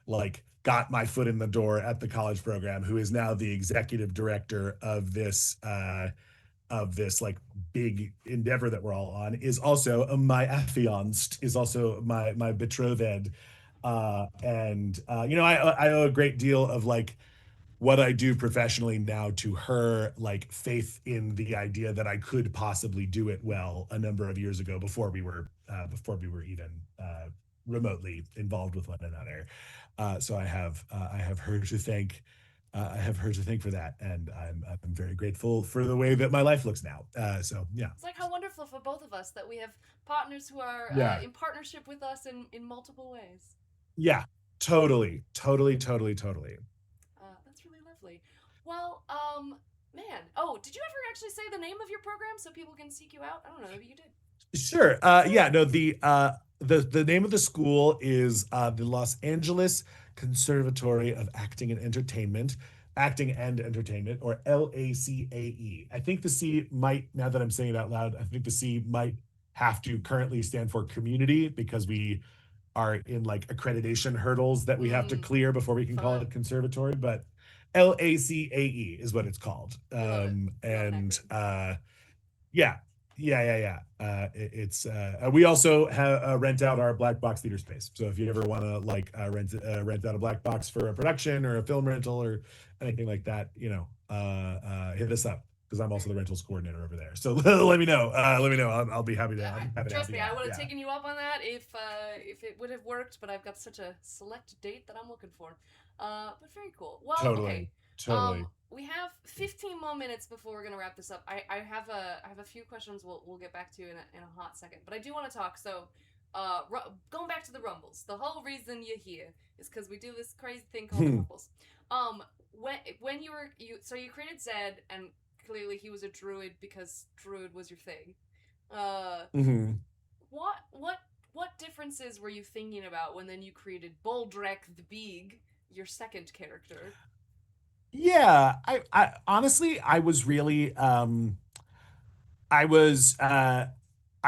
like got my foot in the door at the college program, who is now the executive director of this like big endeavor that we're all on, is also my affianced, is also my betrothed. And you know, I owe a great deal of like what I do professionally now to her like faith in the idea that I could possibly do it well a number of years ago before we were even remotely involved with one another. So I have her to thank. I have her to thank for that, and I'm very grateful for the way that my life looks now. So yeah, It's like how wonderful for both of us that we have partners who are yeah, in partnership with us in multiple ways. yeah, totally. That's really lovely. Well, man. Oh, did you ever actually say the name of your program so people can seek you out? I don't know. Maybe you did. Sure. Say Yeah. it. No. The name of the school is the Los Angeles Conservatory of Acting and Entertainment, or LACAE. I think the C might, now that I'm saying it out loud, I think the C might have to currently stand for community because we are in like accreditation hurdles that we have to Mm, clear before we can call fun. it conservatory. But LACAE is what it's called. We love it. We love an And acronym. yeah, it's we also have rent out our black box theater space. So if you ever want to like rent out a black box for a production or a film rental or anything like that, you know, hit us up because I'm also Very the cool. rentals coordinator over there. So let me know. Let me know. I'll be happy to. I'll be happy to help Trust me, you I out. would have Yeah, taken you up on that if it would have worked, but I've got such a select date that I'm looking for. But very cool. Well, okay. totally, totally. We have 15 more minutes before we're gonna wrap this up. I have a few questions we'll get back to in a hot second, but I do want to talk. So, going back to the Rumbles, the whole reason you're here is because we do this crazy thing called the Rumbles. Um, when you created Zed, and clearly he was a druid because druid was your thing. Uh, Mhm. what what differences were you thinking about when then you created Boldrek the Big, your second character? Yeah, I honestly I was really I was I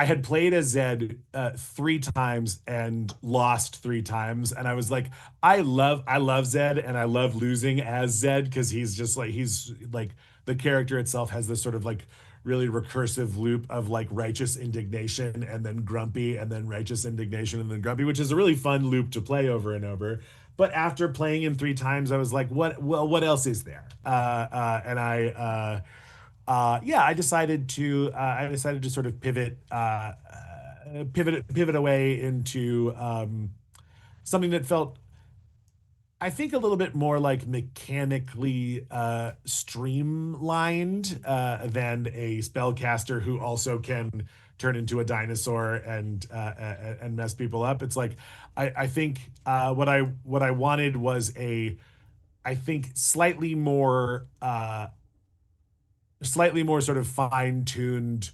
had played as Zed three times and lost three times, and I was like, I love Zed, and I love losing as Zed because he's like the character itself has this sort of like really recursive loop of like righteous indignation and then grumpy and then righteous indignation and then grumpy, which is a really fun loop to play over and over. But after playing him three times, I was like, what else is there? And yeah, I decided to sort of pivot away into something that felt, I think, a little bit more like mechanically streamlined than a spellcaster who also can turn into a dinosaur and mess people up. It's like I think what I wanted was a, I think, slightly more sort of fine-tuned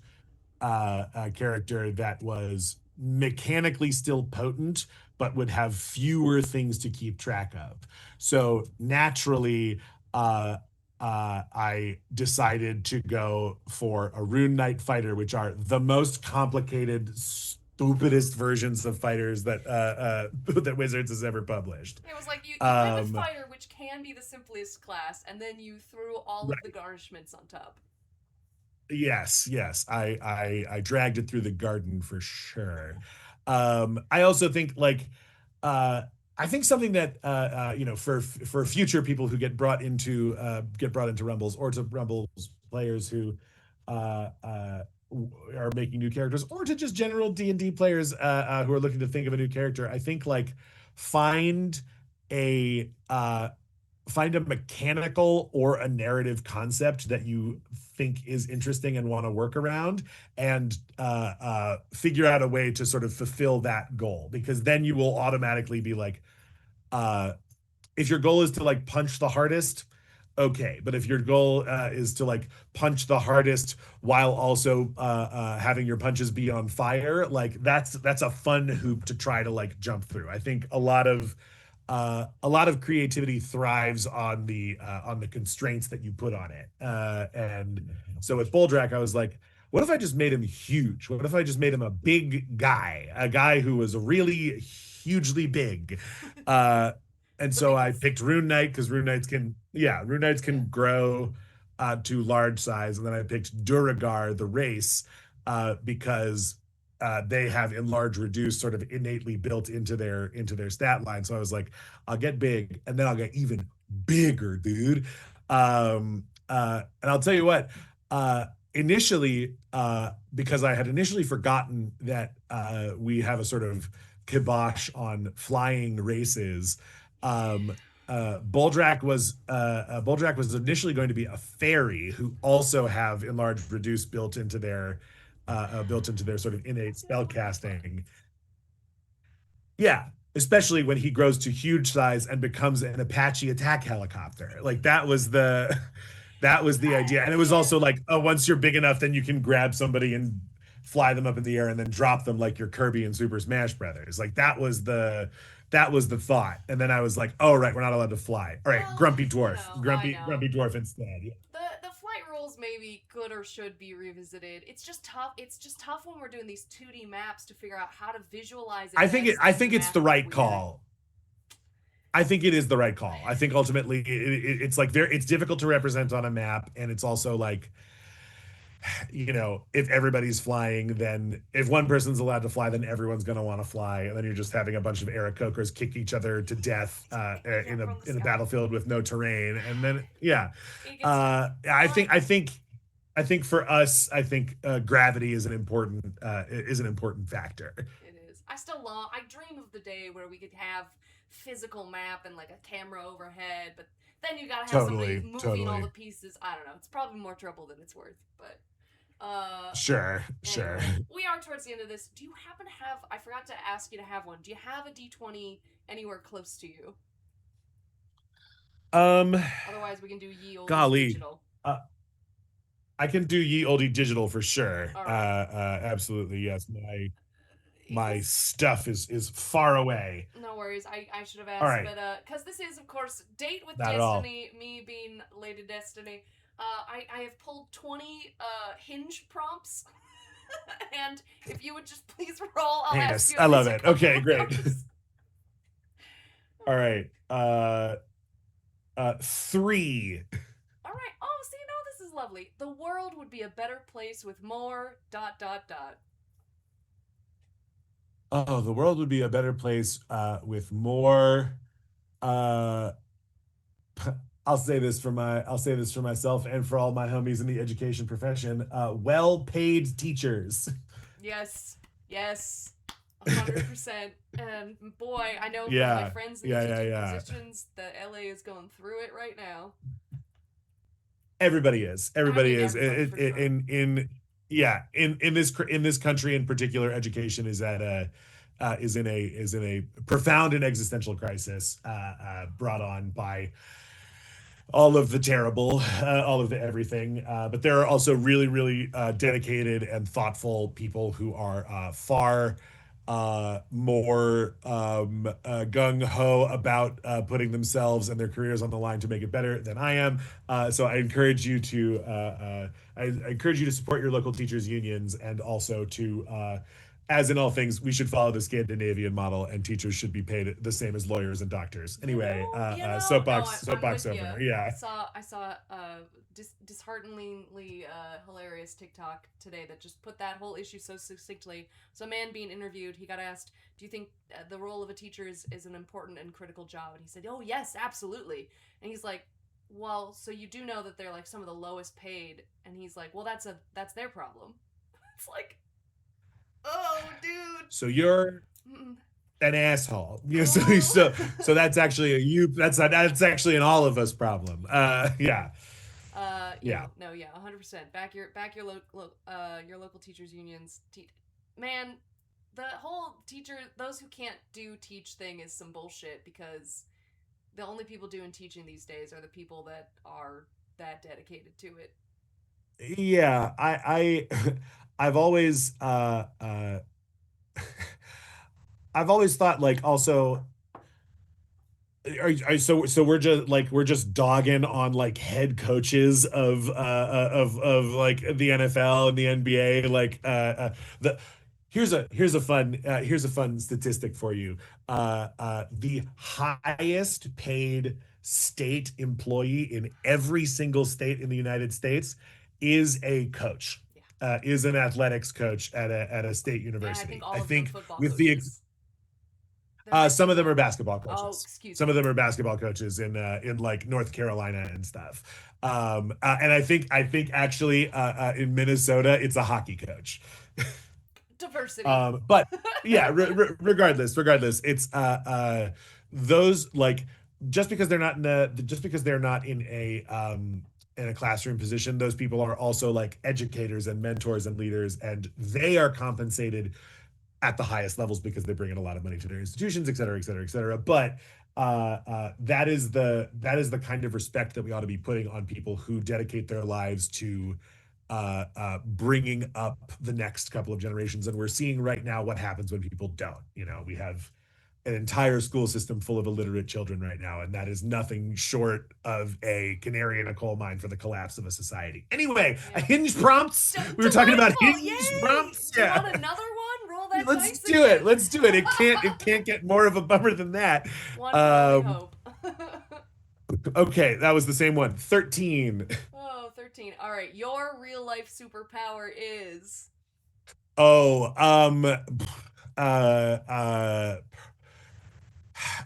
character that was mechanically still potent, but would have fewer things to keep track of. So naturally, I decided to go for a Rune Knight fighter, which are the most complicated, stupidest versions of fighters that Wizards has ever published. It was like you went with Um, fighter, which can be the simplest class, and then you threw all of the garnishments on top. Yes, yes. I dragged it through the garden for sure. I also think like uh I think something that for future people who get brought into Rumbles, or to Rumbles players who are making new characters, or to just general D&D players who are looking to think of a new character, I think like find a find a mechanical or a narrative concept that you think is interesting and want to work around, and figure out a way to sort of fulfill that goal, because then you will automatically be like, uh, if your goal is to like punch the hardest, okay. But if your goal is to like punch the hardest while also having your punches be on fire, like that's a fun hoop to try to like jump through. I think a lot of creativity thrives on the constraints that you put on it. And so with Boldrak, I was like, what if I just made him huge? What if I just made him a big guy, a guy who was really hugely big? Uh, and The so I biggest. picked Rune Knight because Rune Knights Yeah. can grow to large size. And then I picked Duragar, the race, because they have enlarge reduce sort of innately built into their stat line. So I was like, I'll get big and then I'll get even bigger, dude. And I'll tell you what, initially, because I had initially forgotten that we have a sort of kibosh on flying races. Um, Boldrak was initially going to be a fairy who also have enlarged reduce built into their sort of innate See, that spell would have been fun. casting. Yeah, especially when he grows to huge size and becomes an Apache attack helicopter. Like that was the idea. And it was Yeah. also like, oh, once you're big enough, then you can grab somebody and fly them up in the air and then drop them like your Kirby and Super Smash Brothers. Like that was the thought. And then I was like, oh right, we're not allowed to fly. All right, Well, you know, I know. Grumpy Dwarf instead. Yeah. The flight rules maybe could or should be revisited. It's just tough. It's just tough when we're doing these 2D maps to figure out how to visualize it best I if the think it's map the is right weird. call. I think it is the right call. I think ultimately it's like it's difficult to represent on a map, and it's also like, if everybody's flying, then if one person's allowed to fly, then everyone's going to want to fly, and then you're just having a bunch of Aarakocras kick each other to death Yeah, from the in a sky. battlefield with no terrain, and then yeah, It gets tough. But I think for us, I think gravity is an important factor. it is. I still long. I dream of the day where we could have physical map and like a camera overhead, but then you gotta have somebody moving all the Totally, pieces. I don't know. It's probably more trouble than it's worth. But sure. anyway, we are towards the end of this. Do you happen to have? I forgot to ask you to have one. Do you have a D20 anywhere close to you? Um, Otherwise, we can do ye olde golly. digital. Uh, I can do ye olde digital for sure. All right. Absolutely, yes. My Because stuff is far away. no worries, I should have All asked, right, but because this is of course Date with not at all. Destiny, me being Lady Destiny. I have pulled 20 hinge prompts, and if you would just please roll, I'll ask Heinous. you I at love least a it. couple Okay, of great. those. All right. 3. All right. Oh, see, no, this is lovely. The world would be a better place with more dot dot dot. Oh, the world would be a better place with more uh I'll say this for myself and for all my homies in the education profession. Well-paid teachers. Yes, yes, 100%. And boy, I know from my Yeah. friends in the Yeah, yeah, teaching yeah. positions that LA is going through it right now. Everybody is. I Everybody mean, is. everybody for sure. In yeah, in this country in particular, education is at a is in a profound and existential crisis brought on by all of the terrible, all of the everything. But there are also really, really dedicated and thoughtful people who are far more gung ho about putting themselves and their careers on the line to make it better than I am. So I encourage you to support your local teachers unions and also to as in all things, we should follow the Scandinavian model, and teachers should be paid the same as lawyers and doctors. Anyway, No, I'm with soapbox you. over. Yeah. I saw dishearteningly hilarious TikTok today that just put that whole issue so succinctly. So, a man being interviewed, he got asked, "Do you think the role of a teacher is an important and critical job?" And he said, "Oh yes, absolutely." And he's like, "Well, so you do know that they're like some of the lowest paid?" And he's like, "Well, that's their problem." It's like, oh, dude. So you're Mm-mm. an asshole. You know, Oh. so that's actually a you. That's actually an all of us problem. Yeah, Yeah, yeah. no, yeah, 100%. Back your local teachers unions. Man, the whole teacher, those who can't do teach thing is some bullshit because the only people doing teaching these days are the people that are that dedicated to it. Yeah, I've always I've always thought like also so we're just dogging on like head coaches of like the NFL and the NBA the here's a fun statistic for you. The highest paid state employee in every single state in the United States is a coach, Yeah. is an athletics coach at a state And I think university. all I of them think football with the coaches. There might be some of them are one. basketball Oh, coaches. excuse Some of me. them are basketball coaches in like North Carolina and stuff. And I think actually in Minnesota it's a hockey coach. Diversity. But yeah, regardless, it's those like just because they're not in a classroom position, those people are also like educators and mentors and leaders, and they are compensated at the highest levels because they bring in a lot of money to their institutions, et cetera, et cetera, et cetera. But that is the kind of respect that we ought to be putting on people who dedicate their lives to bringing up the next couple of generations. And we're seeing right now what happens when people don't. You know, we have an entire school system full of illiterate children right now, and that is nothing short of a canary in a coal mine for the collapse of a society. Anyway, a Yeah. hinge prompts. We were talking about Delightful! hinge Yay! prompts. Do you Yeah. want another one? Roll that Let's dice do it. again. Let's do it. It can't get more of a bummer than that. One can only Um, hope. okay, that was the same one. 13. Oh, 13. All right, your real life superpower is. Oh, uh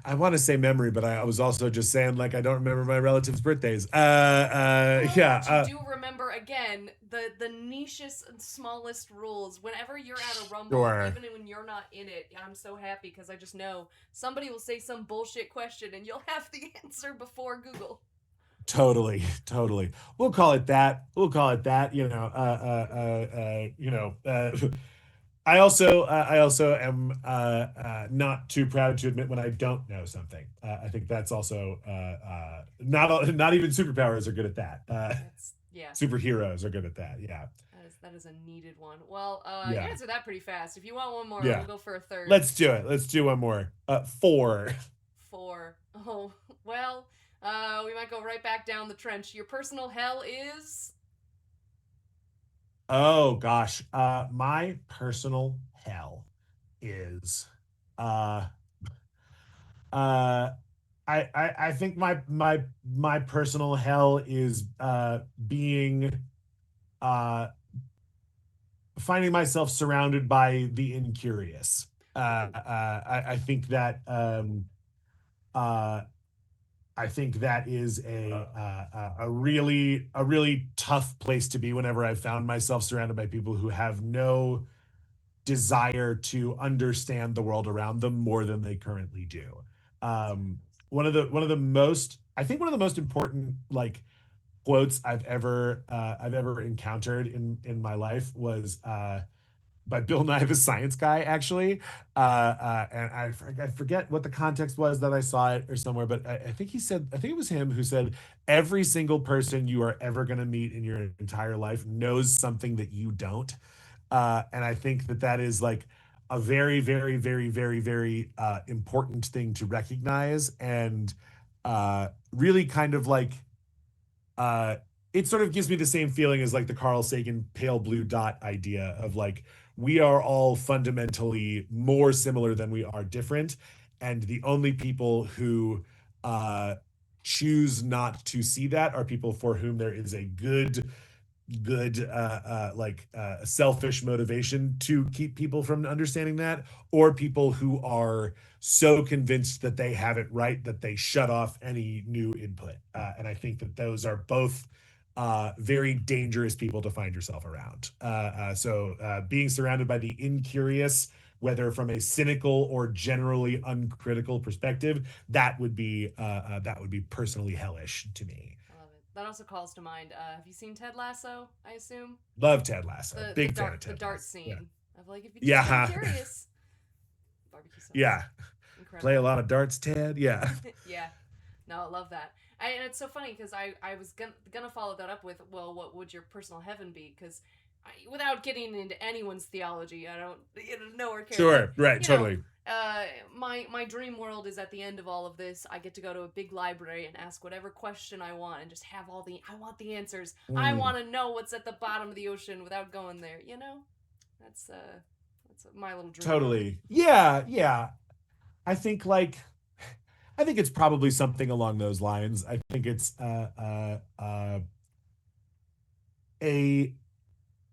I want to say memory, but I was also just saying like I don't remember my relatives' birthdays. Oh, Yeah, but you do remember again the nichest and smallest rules. Whenever you're at a rumble, sure. even when you're not in it, I'm so happy because I just know somebody will say some bullshit question and you'll have the answer before Google. Totally, totally. We'll call it that. We'll call it that. I also am not too proud to admit when I don't know something. I think that's also not even superpowers are good at that. It's Yeah. Superheroes are good at that. Yeah. That is a needed one. Well, you Yeah. answered that pretty fast. If you want one more, we'll Yeah. go for a third. Let's do it. Let's do one more. Four. Four. Oh, well, we might go right back down the trench. Your personal hell is. Oh gosh. My personal hell is uh uh I think my personal hell is being uh finding myself surrounded by the incurious. Ooh. I think that uh I think that is a really tough place to be whenever I've found myself surrounded by people who have no desire to understand the world around them more than they currently do. That's how Um, it is. one of the most I think one of the most important like quotes I've ever encountered in my life was by Bill Nye the Science Guy, actually. And I forget what the context was that I saw it or somewhere, but I think he said, I think it was him who said, every single person you are ever going to meet in your entire life knows something that you don't. And I think that that is like a very, very, very, very, very important thing to recognize and really kind of like uh it sort of gives me the same feeling as like the Carl Sagan pale blue dot idea of like we are all fundamentally more similar than we are different, and the only people who uh choose not to see that are people for whom there is a good selfish motivation to keep people from understanding that, or people who are so convinced that they have it right that they shut off any new input, and I think that those are both very dangerous people to find yourself around. Being surrounded by the incurious, whether from a cynical or generally uncritical perspective, that would be personally hellish to me. I love it. That also calls to mind. Have you seen Ted Lasso? I assume Love Ted Lasso. the Big fan of dart the Ted dart Lasso. Yeah. scene of like if you just stay Yeah. curious. Barbecue sauce, Yeah. Play a incredible. lot of darts, Ted. Yeah. Yeah, no, I love that. And it's so funny because I was gonna follow that up with, well, what would your personal heaven be? Because without getting into anyone's theology, I don't know or care, but Sure. Right. you know, Totally. my dream world is at the end of all of this. I get to go to a big library and ask whatever question I want, and just have all the I want the answers. I Mm, want to know what's at the bottom of the ocean without going there. You know, that's my little dream world. totally. Yeah. Yeah. I think like I think it's probably something along those lines. I think it's a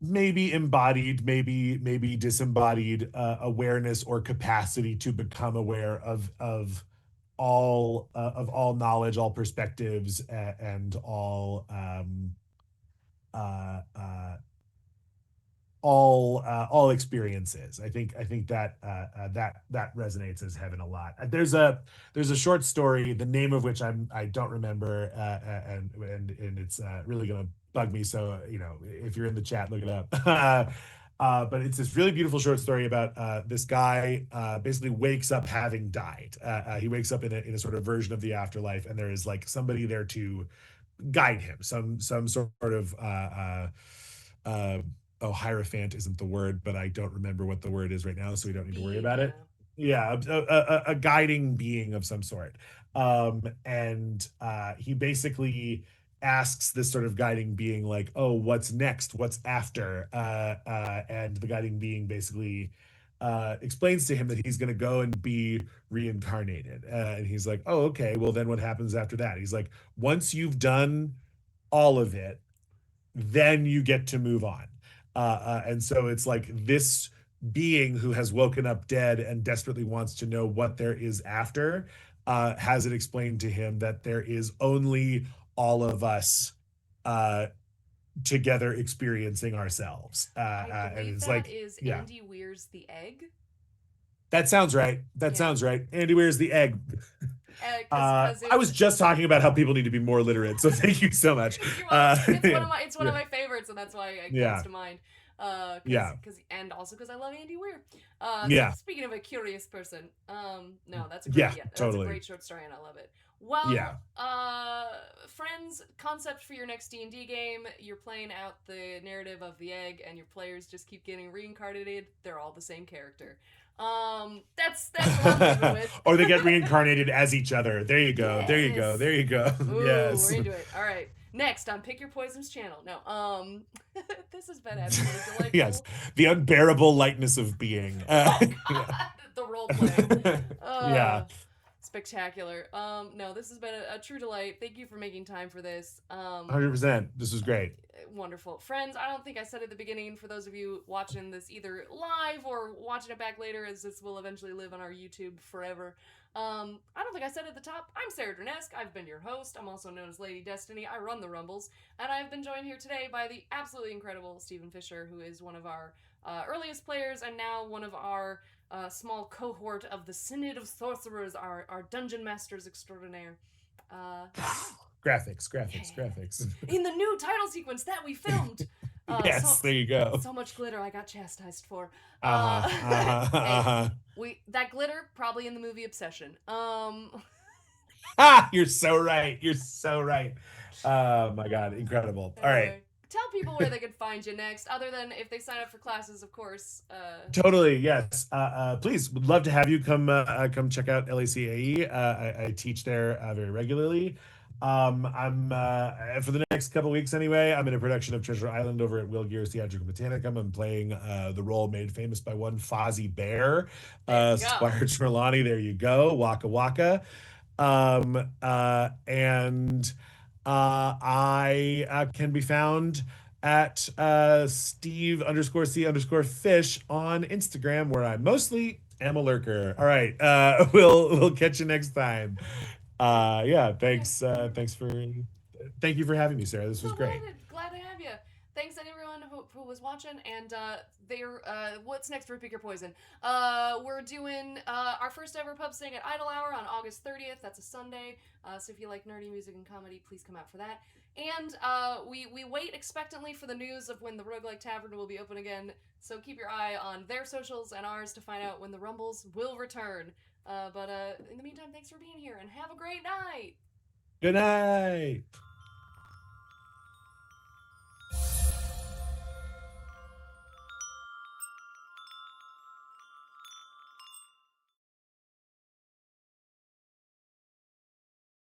maybe embodied, maybe disembodied awareness or capacity to become aware of all knowledge, all perspectives, and uh, uh, all experiences. I think that that resonates as heaven a lot. There's a short story, the name of which I don't remember, and it's really gonna bug me. So you know, if you're in the chat, look it up. But it's this really beautiful short story about this guy basically wakes up having died. He wakes up in a sort of version of the afterlife, and there is like somebody there to guide him, some sort of uh, oh, hierophant isn't the word, but I don't remember what the word is right now, so we don't need to worry Being, about it. yeah. Yeah, a guiding being of some sort. And he basically asks this sort of guiding being like, "Oh, what's next? What's after?" And the guiding being basically explains to him that he's going to go and be reincarnated. And he's like, "Oh, okay. Well, then what happens after that?" He's like, "Once you've done all of it, then you get to move on." And so it's like this being who has woken up dead and desperately wants to know what there is after has it explained to him that there is only all of us uh, together experiencing ourselves. I And believe it's that like, is yeah, Andy Weir's The Egg. that sounds right. That Yeah, sounds right. Andy, where's the egg? because I it's was just talking about how people need to be more literate, so thank you so much. you're welcome. It's Yeah, one of my favorites, and that's why it comes yeah, to mind. Yeah. And also because I love Andy Weir. Yeah. Speaking of a curious person, no, that's a great, Yeah, yeah, that's a totally. great short story, and I love it. Well, Yeah. friends, concept for your next D&D game: you're playing out the narrative of the egg, and your players just keep getting reincarnated. They're all the same character. That's what I'm living with. Or they get reincarnated as each other. There you go. There you go. Yes. There you go. Ooh, we're Yes. into it. All right. Next on Pick Your Poisons channel. No, this has been absolutely Yes. delightful. The unbearable lightness of being. Oh Yeah. God, the role playing. Yeah. Uh, spectacular. No, this has been a true delight. Thank you for making time for this. 100%. This was great. Wonderful. Friends, I don't think I said at the beginning, for those of you watching this either live or watching it back later, as this will eventually live on our YouTube forever. I don't think I said at the top, I'm Sarah Drenesk. I've been your host. I'm also known as Lady Destiny. I run the Rumbles. And I've been joined here today by the absolutely incredible Stephen Fisher, who is one of our earliest players and now one of our small cohort of the Synod of Sorcerers, our dungeon masters extraordinaire. Uh, Graphics, yeah, graphics, yeah, graphics. yeah. In the new title sequence that we filmed. Yes, there you go. So much glitter I got chastised for. Uh-huh. Uh-huh. Hey, Uh-huh. that glitter probably in the movie Obsession. Ah, you're so right. You're so right. Oh my God, incredible. All right. Anyway, tell people where they can find you next, other than if they sign up for classes, of course. Totally, yes. Please, would love to have you come check out LACAE. I teach there very regularly. I'm for the next couple weeks anyway. I'm in a production of Treasure Island over at Will Gear's Theatrical Botanicum. I'm playing the role made famous by one Fozzie Bear, There you go. Squire Trelawney. There you go, Waka Waka. And I can be found at Steve underscore C underscore fish on Instagram, where I mostly am a lurker. All right. We'll catch you next time. Yeah, Yeah, thanks. wonderful. Thank you for having me, Sarah. This was So great. glad to have you. Thanks to everyone who was watching. And they're what's next for Pick Your Poison? We're doing our first ever pub sing at Idle Hour on August 30th. That's a Sunday. So if you like nerdy music and comedy, please come out for that. And we wait expectantly for the news of when the Roguelike Tavern will be open again. So keep your eye on their socials and ours to find out when the Rumbles will return. But in the meantime, thanks for being here and have a great night. Good night.